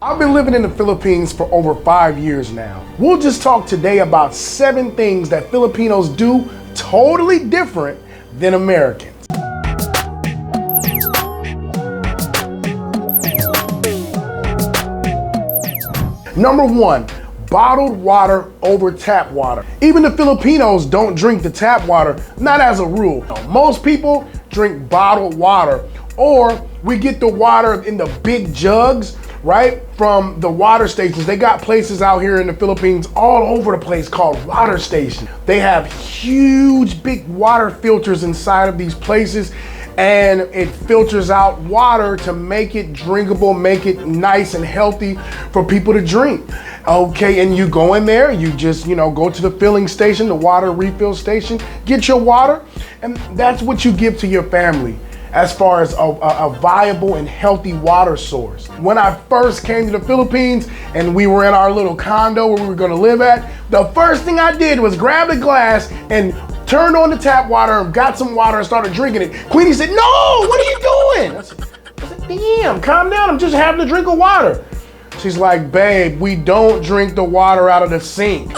I've been living in the Philippines for over 5 years now. We'll just talk today about 7 things that Filipinos do totally different than Americans. Number 1, bottled water over tap water. Even the Filipinos don't drink the tap water, not as a rule. Most people drink bottled water, or we get the water in the big jugs, right, from the water stations. They got places out here in the Philippines all over the place called water stations. They have huge big water filters inside of these places, and it filters out water to make it drinkable, make it nice and healthy for people to drink. Okay, and you go in there, you just, go to the filling station, the water refill station, get your water, and that's what you give to your family as far as a viable and healthy water source. When I first came to the Philippines and we were in our little condo where we were gonna live at, the first thing I did was grab a glass and turned on the tap water and got some water and started drinking it. Queenie said, "No, what are you doing?" I said, "Damn, calm down, I'm just having a drink of water." She's like, "Babe, we don't drink the water out of the sink."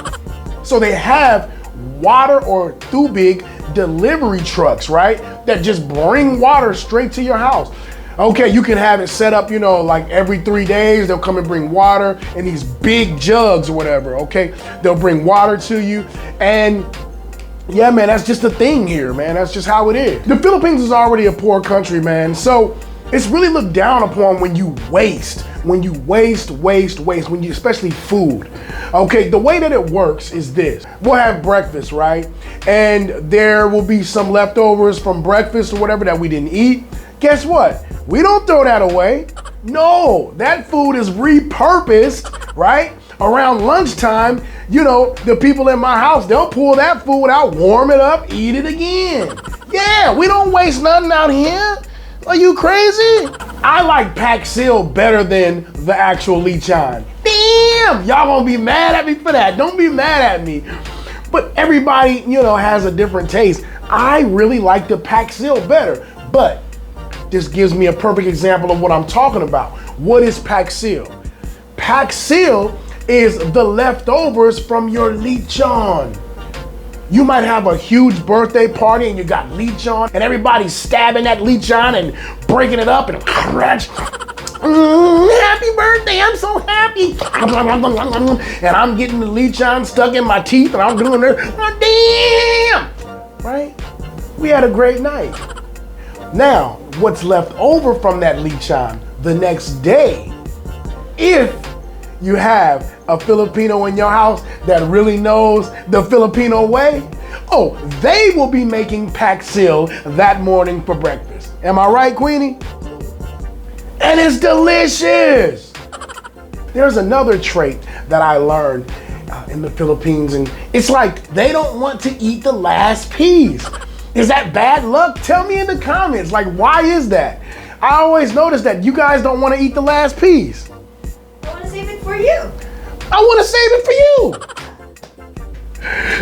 So they have water or tubig delivery trucks, right? That just bring water straight to your house. Okay, you can have it set up, like every 3 days, they'll come and bring water in these big jugs or whatever, okay? They'll bring water to you, and yeah, man, that's just the thing here, man. That's just how it is. The Philippines is already a poor country, man, so it's really looked down upon when you waste. When you waste, when you, especially food. Okay, the way that it works is this. We'll have breakfast, right? And there will be some leftovers from breakfast or whatever that we didn't eat. Guess what? We don't throw that away. No, that food is repurposed, right? Around lunchtime, the people in my house, they'll pull that food out, warm it up, eat it again. Yeah, we don't waste nothing out here. Are you crazy? I like Paxil better than the actual lechon. Damn, y'all gonna be mad at me for that. Don't be mad at me. But everybody, has a different taste. I really like the Paxil better, but this gives me a perfect example of what I'm talking about. What is Paxil? Paxil is the leftovers from your lechon. You might have a huge birthday party and you got lechon and everybody's stabbing that lechon and breaking it up and crunch. Happy birthday, I'm so happy. And I'm getting the lechon stuck in my teeth and I'm doing it. Damn! Right? We had a great night. Now, what's left over from that lechon the next day, if you have a Filipino in your house that really knows the Filipino way, they will be making Paxil that morning for breakfast. Am I right, Queenie? And it's delicious. There's another trait that I learned in the Philippines, and it's like they don't want to eat the last piece. Is that bad luck? Tell me in the comments, why is that? I always notice that you guys don't want to eat the last piece. Save it for you. I want to save it for you.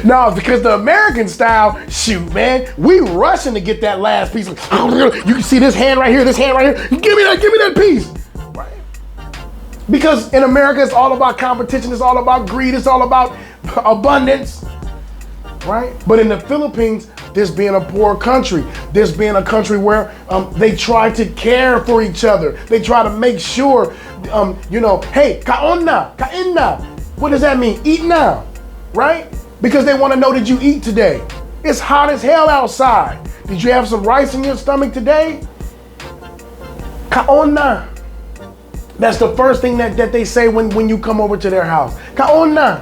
No, because the American style, shoot, man, we rushing to get that last piece. You can see this hand right here, this hand right here. Give me that piece. Right? Because in America, it's all about competition. It's all about greed. It's all about abundance. Right? But in the Philippines, this being a poor country, this being a country where they try to care for each other. They try to make sure, hey, kaon na, kain na. What does that mean? Eat now, right? Because they want to know, did you eat today? It's hot as hell outside. Did you have some rice in your stomach today? Kaon na. That's the first thing that they say when you come over to their house. Kaon na.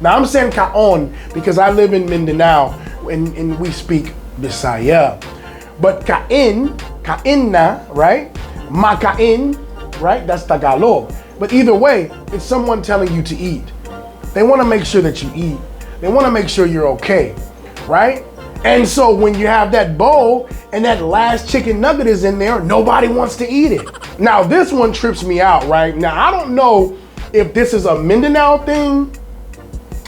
Now I'm saying kaon because I live in Mindanao and we speak Bisaya. But kain na, right? Makain, right? That's Tagalog. But either way, it's someone telling you to eat. They want to make sure that you eat. They want to make sure you're okay, right? And so when you have that bowl and that last chicken nugget is in there, nobody wants to eat it. Now this one trips me out, right? Now I don't know if this is a Mindanao thing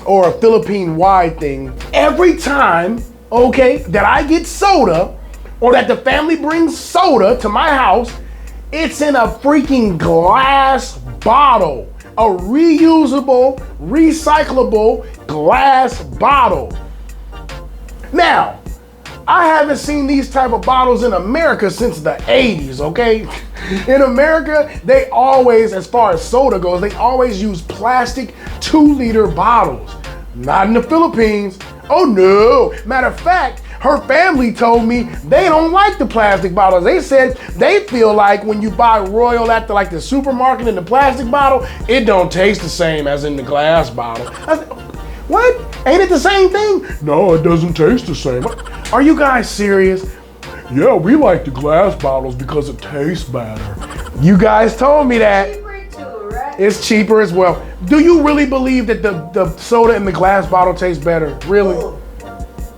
or a Philippine-wide thing. Every time, that I get soda or that the family brings soda to my house, it's in a freaking glass bottle, a reusable, recyclable glass bottle. Now, I haven't seen these type of bottles in America since the 80s, okay? In America, they always, as far as soda goes, they always use plastic 2-liter bottles. Not in the Philippines. Oh no. Matter of fact, her family told me they don't like the plastic bottles. They said they feel like when you buy Royal at the supermarket in the plastic bottle, it don't taste the same as in the glass bottle. I said, what? Ain't it the same thing? No, it doesn't taste the same. Are you guys serious? Yeah, we like the glass bottles because it tastes better. You guys told me that. Cheaper too, right? It's cheaper as well. Do you really believe that the soda in the glass bottle tastes better? Really? Ooh.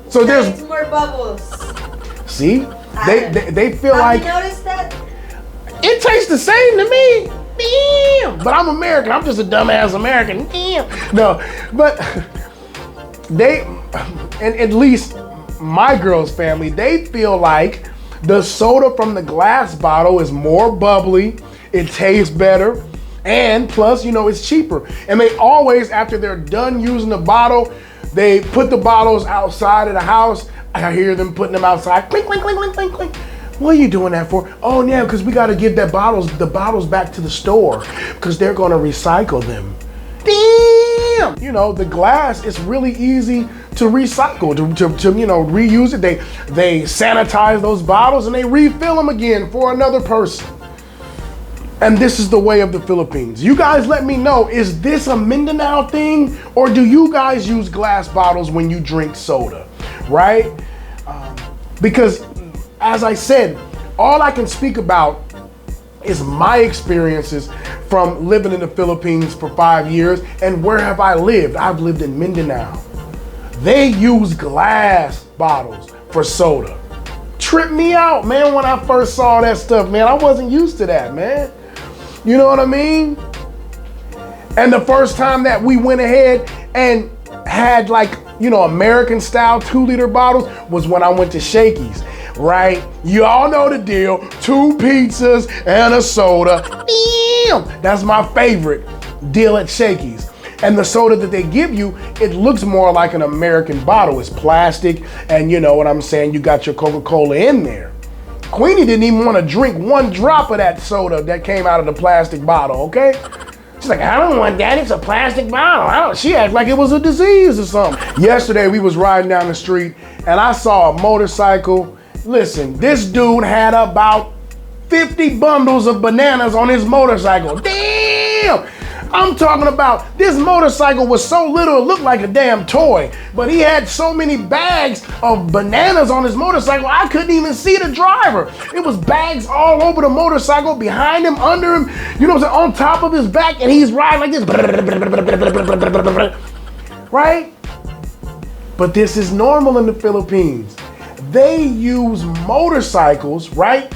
So there's It's more bubbles. See? They feel Have like you noticed that? it tastes the same to me. Damn. But I'm American. I'm just a dumbass American. Damn. No, but they, and at least my girl's family, they feel like the soda from the glass bottle is more bubbly, it tastes better, and plus, it's cheaper. And they always, after they're done using the bottle, they put the bottles outside of the house. I hear them putting them outside. Clink, clink, clink, clink, clink, clink. What are you doing that for? Oh, yeah, because we got to give the bottles back to the store because they're going to recycle them. Damn! The glass is really easy to recycle, to reuse it. They sanitize those bottles and they refill them again for another person. And this is the way of the Philippines. You guys let me know, is this a Mindanao thing or do you guys use glass bottles when you drink soda, right? Because as I said, all I can speak about is my experiences from living in the Philippines for 5 years. And where have I lived? I've lived in Mindanao. They use glass bottles for soda. Tripped me out, man, when I first saw that stuff, man. I wasn't used to that, man. You know what I mean? And the first time that we went ahead and had American style 2-liter bottles was when I went to Shakey's, right? You all know the deal. 2 pizzas and a soda. Damn! That's my favorite deal at Shakey's. And the soda that they give you, it looks more like an American bottle. It's plastic, and you know what I'm saying? You got your Coca-Cola in there. Queenie didn't even want to drink 1 drop of that soda that came out of the plastic bottle, okay? She's like, I don't want that, it's a plastic bottle. She acted like it was a disease or something. Yesterday, we was riding down the street, and I saw a motorcycle. Listen, this dude had about 50 bundles of bananas on his motorcycle. Damn! I'm talking about this motorcycle was so little it looked like a damn toy, but he had so many bags of bananas on his motorcycle I couldn't even see the driver. It was bags all over the motorcycle, behind him, under him, on top of his back, and he's riding like this. Right? But this is normal in the Philippines. They use motorcycles, right,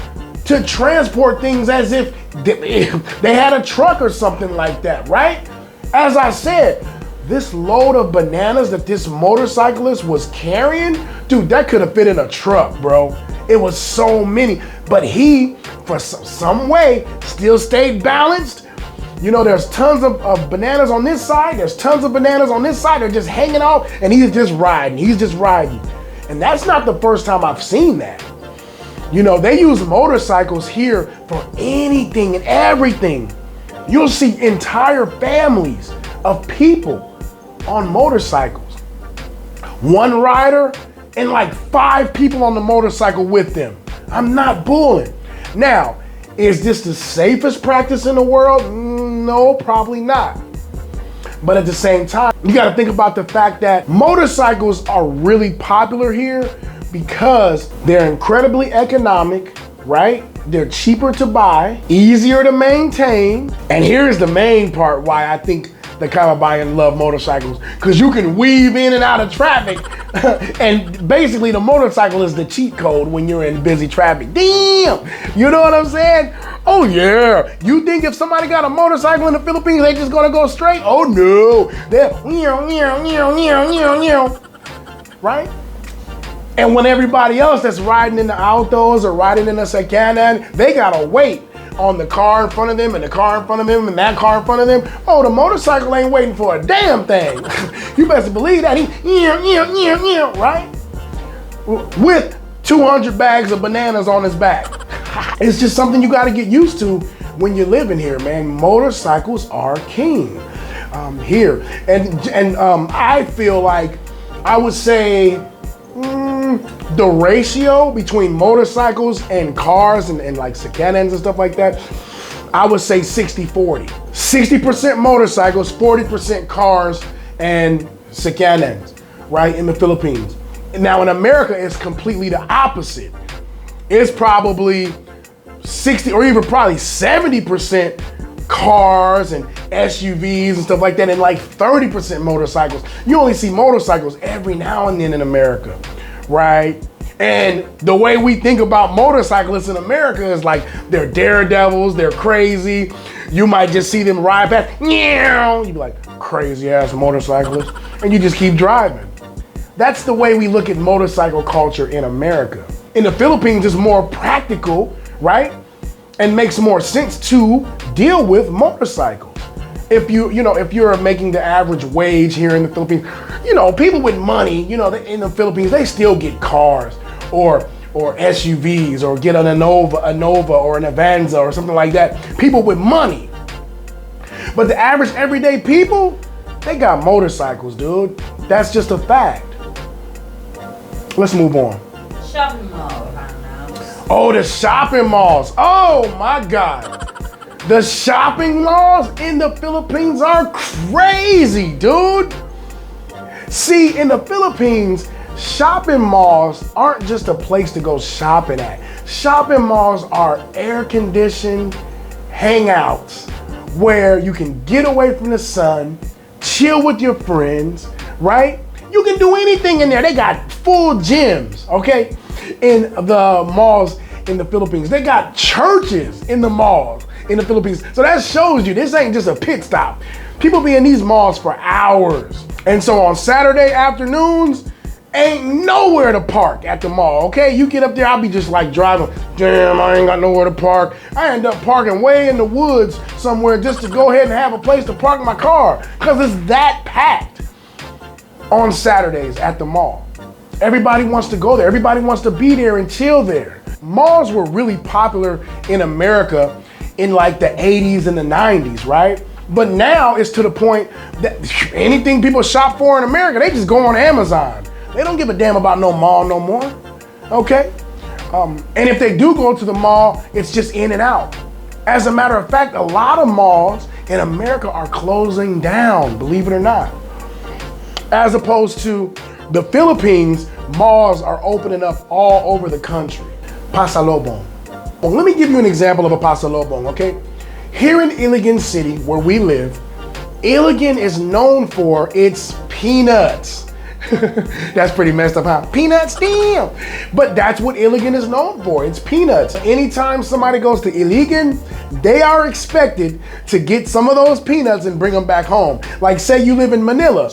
to transport things as if they had a truck or something like that, right? As I said, this load of bananas that this motorcyclist was carrying, dude, that could have fit in a truck, bro. It was so many, but he, for some way, still stayed balanced. There's tons of bananas on this side, there's tons of bananas on this side, they're just hanging out, and he's just riding. And that's not the first time I've seen that. They use motorcycles here for anything and everything. You'll see entire families of people on motorcycles. 1 rider and 5 people on the motorcycle with them. I'm not bulling. Now, is this the safest practice in the world? No, probably not. But at the same time, you gotta think about the fact that motorcycles are really popular here because they're incredibly economic, right? They're cheaper to buy, easier to maintain. And here's the main part why I think the Kababayan love motorcycles, because you can weave in and out of traffic. And basically the motorcycle is the cheat code when you're in busy traffic. Damn! You know what I'm saying? Oh yeah. You think if somebody got a motorcycle in the Philippines, they just gonna go straight? Oh no. They're right? And when everybody else that's riding in the autos or riding in the Sakanan, they gotta wait. on the car in front of them and the car in front of them and that car in front of them. Oh, the motorcycle ain't waiting for a damn thing. You best believe that right? With 200 bags of bananas on his back. It's just something you got to get used to when you're living here, man. Motorcycles are king here. And I feel like, I would say, the ratio between motorcycles and cars and like second-hands and stuff like that, I would say 60-40. 60% motorcycles, 40% cars and second-hands, right, in the Philippines. Now in America, it's completely the opposite. It's probably 60 or even probably 70% cars and SUVs and stuff like that, and like 30% motorcycles. You only see motorcycles every now and then in America, right? And the way we think about motorcyclists in America is like they're daredevils, they're crazy. You might just see them ride past, you'd be like, crazy ass motorcyclist, and you just keep driving. That's the way we look at motorcycle culture in America. In the Philippines, it's more practical, right? And makes more sense to deal with motorcycles. If you're making the average wage here in the Philippines, people with money, in the Philippines, they still get cars or SUVs or get a Nova or an Avanza or something like that. People with money. But the average everyday people, they got motorcycles, dude. That's just a fact. Let's move on. Shopping mall hangouts. Oh, the shopping malls. Oh my God. The shopping malls in the Philippines are crazy, dude. See, in the Philippines, shopping malls aren't just a place to go shopping at. Shopping malls are air-conditioned hangouts where you can get away from the sun, chill with your friends, right? You can do anything in there. They got full gyms, okay? In the malls in the Philippines. They got churches in the malls in the Philippines. So that shows you this ain't just a pit stop. People be in these malls for hours. And so on Saturday afternoons, ain't nowhere to park at the mall, okay? You get up there, I'll be just like driving, damn, I ain't got nowhere to park. I end up parking way in the woods somewhere just to go ahead and have a place to park my car because it's that packed on Saturdays at the mall. Everybody wants to go there. Everybody wants to be there and chill there. Malls were really popular in America in like the 80s and the 90s, right? But now it's to the point that anything people shop for in America, they just go on Amazon. They don't give a damn about no mall no more, okay? And if they do go to the mall, it's just in and out. As a matter of fact, a lot of malls in America are closing down, believe it or not. As opposed to the Philippines, malls are opening up all over the country. Pasalubong. Well, let me give you an example of a pasalubong, okay? Here in Iligan City, where we live, Iligan is known for its peanuts. That's pretty messed up, huh? Peanuts, damn! But that's what Iligan is known for, it's peanuts. Anytime somebody goes to Iligan, they are expected to get some of those peanuts and bring them back home. Like say you live in Manila.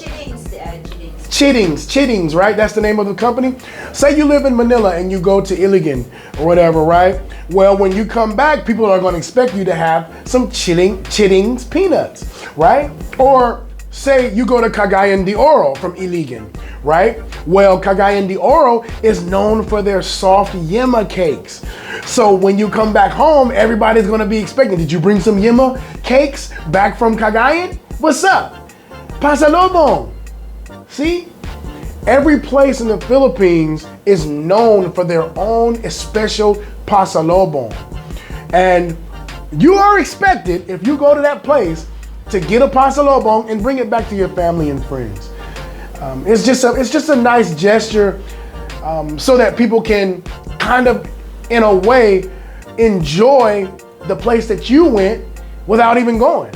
Chittings, right? That's the name of the company. Say you live in Manila and you go to Iligan or whatever, right? Well, when you come back, people are going to expect you to have some Chittings peanuts, right? Or say you go to Cagayan de Oro from Iligan, right? Well, Cagayan de Oro is known for their soft yema cakes. So when you come back home, everybody's going to be expecting, did you bring some yema cakes back from Cagayan? What's up? Pasalubong. See? Every place in the Philippines is known for their own special pasalubong. And you are expected, if you go to that place, to get a pasalubong and bring it back to your family and friends. It's just a nice gesture so that people can kind of, in a way, enjoy the place that you went without even going,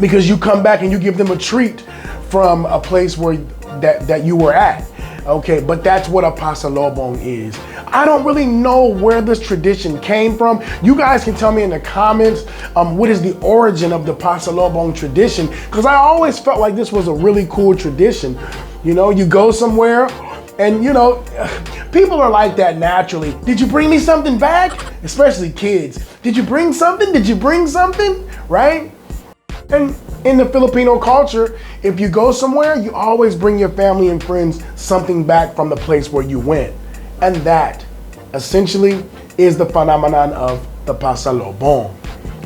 Because you come back and you give them a treat from a place where that you were at. Okay, but that's what a pasalubong is. I don't really know where this tradition came from. You guys can tell me in the comments what is the origin of the pasalubong tradition, because I always felt like this was a really cool tradition. You go somewhere And you know, people are like that naturally. Did you bring me something back? Especially kids. Did you bring something? Did you bring something? Right? And in the Filipino culture, if you go somewhere, you always bring your family and friends something back from the place where you went. And that essentially is the phenomenon of the pasalubong.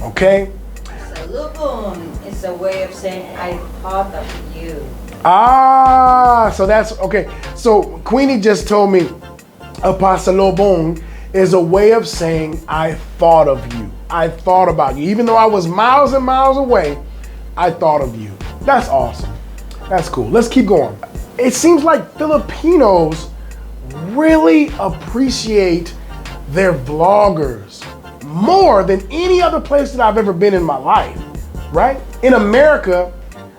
Okay? Pasalubong is a way of saying I thought of you. Ah, so that's okay. So Queenie just told me a pasalubong is a way of saying I thought of you. I thought about you. Even though I was miles and miles away, I thought of you. That's awesome. That's cool. Let's keep going. It seems like Filipinos really appreciate their vloggers more than any other place that I've ever been in my life, right? In America,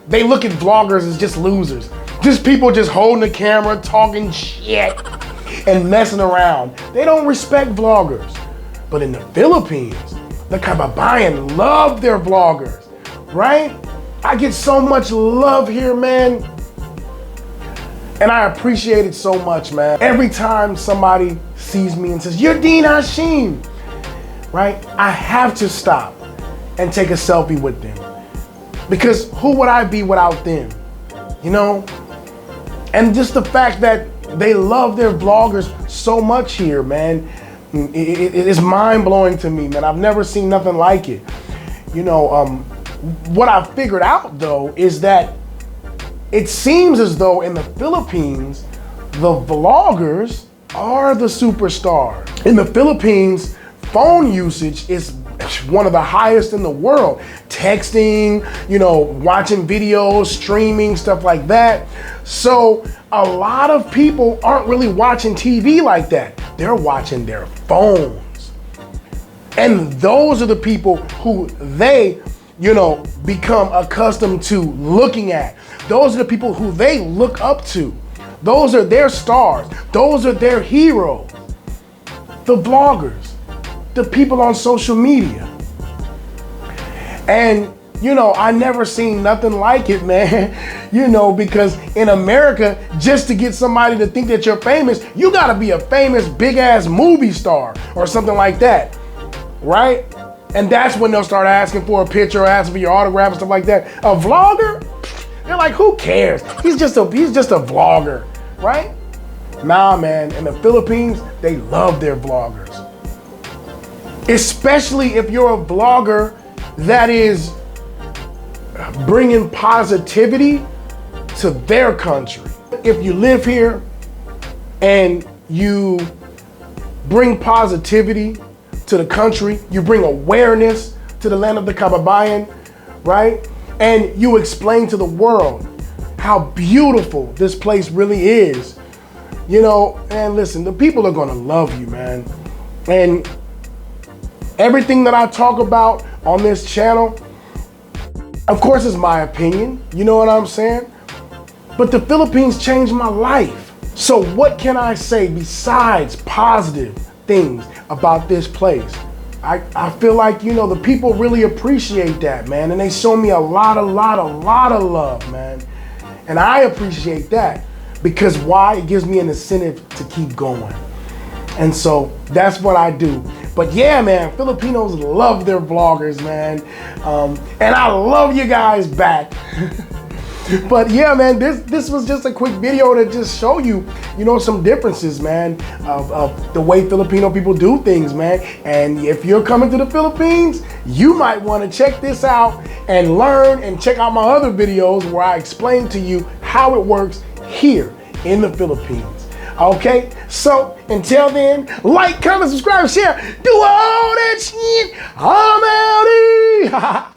they look at vloggers as just losers. Just people just holding the camera, talking shit, and messing around. They don't respect vloggers. But in the Philippines, the kababayan love their vloggers, right? I get so much love here, man. And I appreciate it so much, man. Every time somebody sees me and says, "You're Dean Hashim," right? I have to stop and take a selfie with them. Because who would I be without them? You know? And just the fact that they love their vloggers so much here, man, it is mind-blowing to me, man. I've never seen nothing like it. You know, what I figured out, though, is that it seems as though in the Philippines, the vloggers are the superstars. In the Philippines, phone usage is one of the highest in the world. Texting, you know, watching videos, streaming, stuff like that. So a lot of people aren't really watching TV like that. They're watching their phones. And those are the people who they, you know, become accustomed to looking at. Those are the people who they look up to. Those are their stars. Those are their heroes. The vloggers, the people on social media. And, you know, I never seen nothing like it, man. You know, because in America, just to get somebody to think that you're famous, you gotta be a famous big ass movie star or something like that, right? And that's when they'll start asking for a picture or asking for your autograph and stuff like that. A vlogger? They're like, who cares? He's just a vlogger, right? Nah, man, in the Philippines, they love their vloggers. Especially if you're a vlogger that is bringing positivity to their country. If you live here and you bring positivity to the country, you bring awareness to the land of the kababayan, right? And you explain to the world how beautiful this place really is, you know, and listen, the people are gonna love you, man. And everything that I talk about on this channel, of course, is my opinion, you know what I'm saying? But the Philippines changed my life. So what can I say besides positive things about this place? I feel like, you know, the people really appreciate that, man. And they show me a lot of love, man. And I appreciate that because why? It gives me an incentive to keep going. And so that's what I do. But yeah, man, Filipinos love their vloggers, man. And I love you guys back. But yeah, man, this was just a quick video to just show you, you know, some differences, man, of the way Filipino people do things, man. And if you're coming to the Philippines, you might want to check this out and learn and check out my other videos where I explain to you how it works here in the Philippines. Okay, so until then, like, comment, subscribe, share, do all that shit. I'm outie.